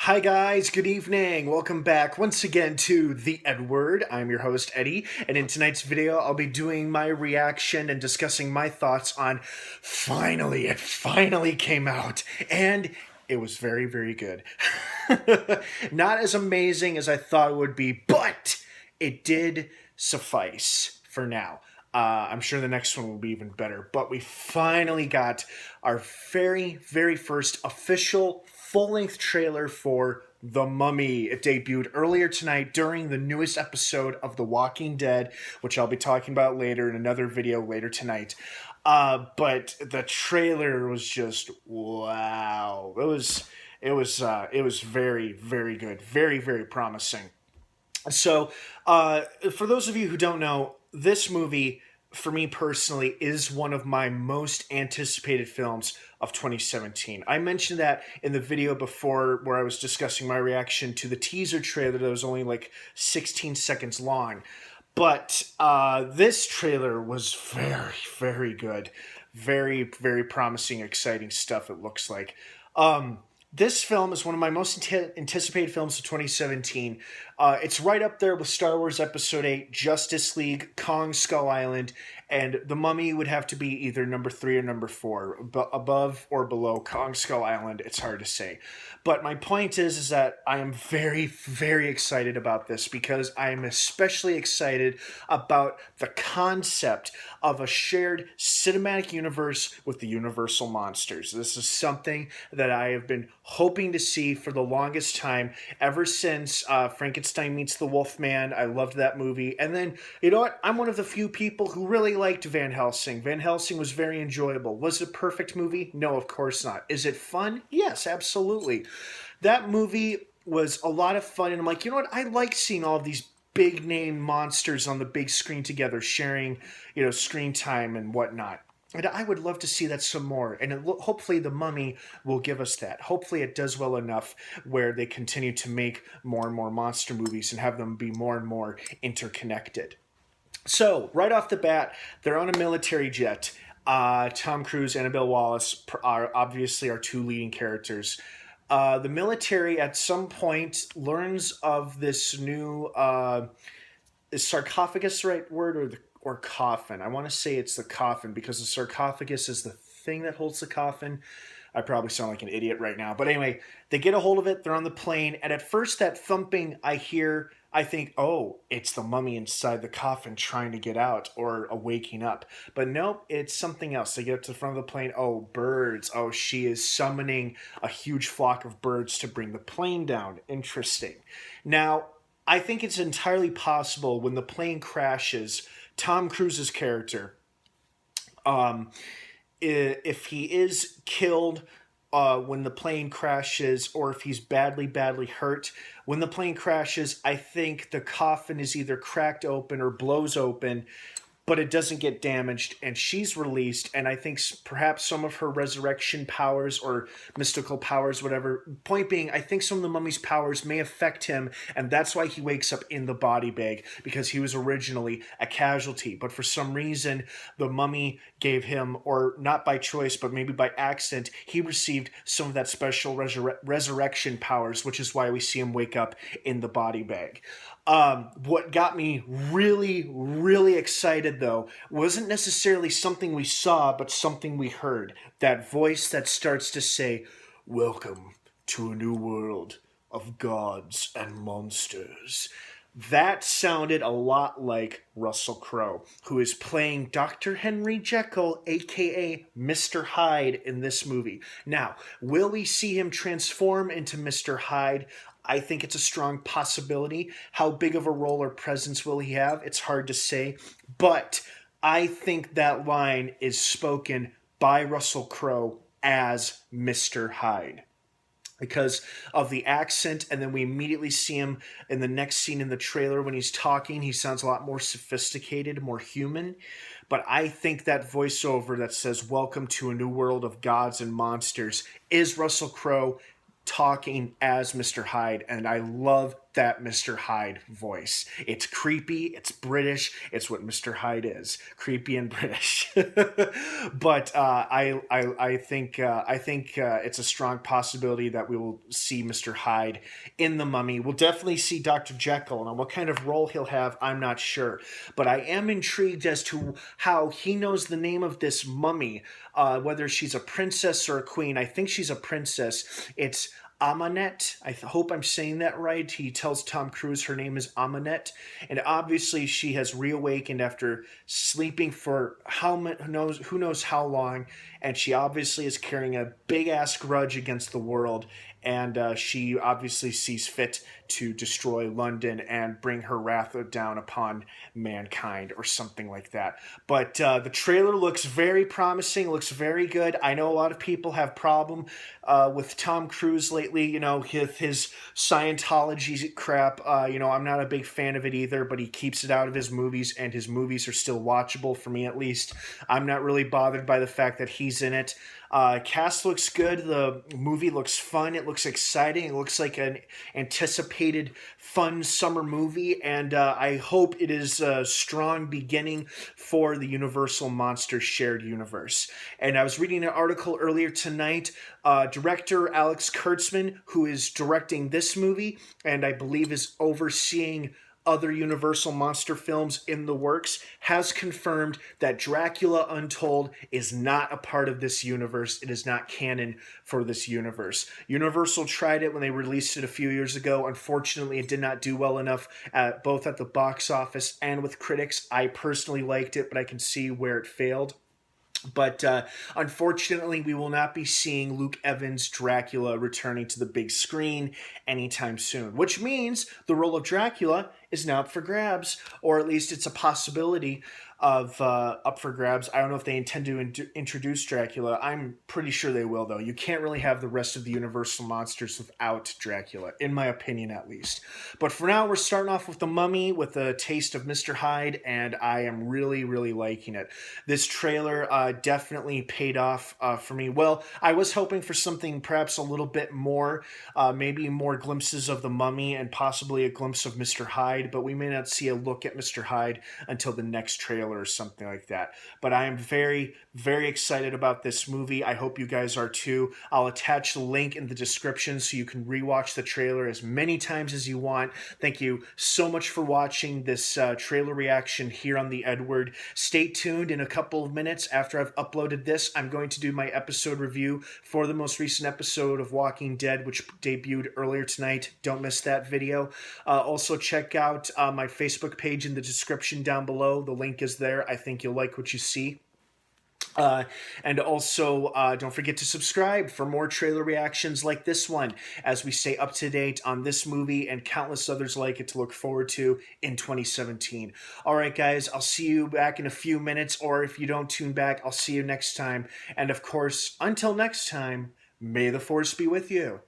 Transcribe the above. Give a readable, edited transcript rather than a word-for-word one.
Hi guys, good evening. Welcome back once again to the EdWord. I'm your host Eddie, and in tonight's video I'll be doing my reaction and discussing my thoughts on it finally came out, and it was very, very good. Not as amazing as I thought it would be, but it did suffice for now. I'm sure the next one will be even better, but we finally got our very, very first official full-length trailer for The Mummy. It debuted earlier tonight during the newest episode of The Walking Dead, which I'll be talking about later in another video later tonight. But the trailer was just wow. It was very, very good, very, very promising. So, for those of you who don't know, this movie, for me personally, is one of my most anticipated films of 2017. I mentioned that in the video before where I was discussing my reaction to the teaser trailer that was only like 16 seconds long. But this trailer was very, very good. Very, very promising, exciting stuff, it looks like. This film is one of my most anticipated films of 2017. It's right up there with Star Wars Episode 8, Justice League, Kong Skull Island, and The Mummy would have to be either number 3 or number 4. But above or below Kong Skull Island, it's hard to say. But my point is that I am very, very excited about this because I am especially excited about the concept of a shared cinematic universe with the Universal monsters. This is something that I have been hoping to see for the longest time, ever since Frankenstein Meets the Wolfman. I loved that movie. And then, you know what? I'm one of the few people who really liked Van Helsing. Van Helsing was very enjoyable. Was it a perfect movie? No, of course not. Is it fun? Yes, absolutely. That movie was a lot of fun, and I'm like, you know what? I like seeing all of these big name monsters on the big screen together, sharing, screen time and whatnot. And I would love to see that some more. And hopefully The Mummy will give us that. Hopefully it does well enough where they continue to make more and more monster movies and have them be more and more interconnected. So, right off the bat, they're on a military jet. Tom Cruise, Annabelle Wallis are obviously our two leading characters. The military at some point learns of this new is sarcophagus the right word, or coffin? I want to say it's the coffin because the sarcophagus is the thing that holds the coffin. I probably sound like an idiot right now. But anyway, they get a hold of it. They're on the plane. And at first, that thumping I hear, I think, oh, it's the mummy inside the coffin trying to get out or waking up. But nope, it's something else. They get up to the front of the plane. Oh, birds. Oh, she is summoning a huge flock of birds to bring the plane down. Interesting. Now, I think it's entirely possible when the plane crashes, Tom Cruise's character, if he is killed when the plane crashes, or if he's badly, badly hurt, when the plane crashes, I think the coffin is either cracked open or blows open, but it doesn't get damaged, and she's released, and I think perhaps some of her resurrection powers or mystical powers, whatever. Point being, I think some of the mummy's powers may affect him, and that's why he wakes up in the body bag, because he was originally a casualty. But for some reason, the mummy gave him, or not by choice, but maybe by accident, he received some of that special resurrection powers, which is why we see him wake up in the body bag. What got me really, really excited, though, wasn't necessarily something we saw, but something we heard. That voice that starts to say, "Welcome to a new world of gods and monsters." That sounded a lot like Russell Crowe, who is playing Dr. Henry Jekyll, aka Mr. Hyde, in this movie. Now, will we see him transform into Mr. Hyde? I think it's a strong possibility. How big of a role or presence will he have? It's hard to say. But I think that line is spoken by Russell Crowe as Mr. Hyde, because of the accent, and then we immediately see him in the next scene in the trailer when he's talking. He sounds a lot more sophisticated, more human. But I think that voiceover that says, "Welcome to a new world of gods and monsters," is Russell Crowe talking as Mr. Hyde, and I love that Mr. Hyde voice. It's creepy, it's British, it's what Mr. Hyde is, creepy and British. But I think it's a strong possibility that we will see Mr. Hyde in The Mummy. We'll definitely see Dr. Jekyll, and what kind of role he'll have, I'm not sure. But I am intrigued as to how he knows the name of this mummy, whether she's a princess or a queen. I think she's a princess. It's Amanet. I hope I'm saying that right. He tells Tom Cruise her name is Amanet, and obviously she has reawakened after sleeping for who knows how long, and she obviously is carrying a big ass grudge against the world, and she obviously sees fit to destroy London and bring her wrath down upon mankind or something like that. But the trailer looks very promising, looks very good. I know a lot of people have problem with Tom Cruise lately, his Scientology crap. I'm not a big fan of it either, but he keeps it out of his movies, and his movies are still watchable for me at least. I'm not really bothered by the fact that he's in it. Cast looks good. The movie looks fun. It looks exciting. It looks like an anticipated, fun summer movie, and I hope it is a strong beginning for the Universal Monsters shared universe. And I was reading an article earlier tonight. Director Alex Kurtzman, who is directing this movie, and I believe is overseeing other Universal monster films in the works, has confirmed that Dracula Untold is not a part of this universe. It is not canon for this universe. Universal tried it when they released it a few years ago. Unfortunately, it did not do well enough, both at the box office and with critics. I personally liked it, but I can see where it failed. But unfortunately, we will not be seeing Luke Evans' Dracula returning to the big screen anytime soon, which means the role of Dracula is now up for grabs, or at least it's a possibility of up for grabs. I don't know if they intend to introduce Dracula. I'm pretty sure they will, though. You can't really have the rest of the Universal monsters without Dracula, in my opinion at least. But for now, we're starting off with The Mummy with a taste of Mr. Hyde, and I am really, really liking it. This trailer definitely paid off for me. Well, I was hoping for something perhaps a little bit more, maybe more glimpses of The Mummy and possibly a glimpse of Mr. Hyde, but we may not see a look at Mr. Hyde until the next trailer or something like that. But I am very, very excited about this movie. I hope you guys are too. I'll attach the link in the description so you can rewatch the trailer as many times as you want. Thank you so much for watching this trailer reaction here on the EdWord. Stay tuned. In a couple of minutes after I've uploaded this, I'm going to do my episode review for the most recent episode of Walking Dead, which debuted earlier tonight. Don't miss that video. Also check out my Facebook page in the description down below. The link is there. I think you'll like what you see. And also, don't forget to subscribe for more trailer reactions like this one, as we stay up to date on this movie and countless others like it to look forward to in 2017. All right, guys, I'll see you back in a few minutes, or if you don't tune back, I'll see you next time. And of course, until next time, may the Force be with you.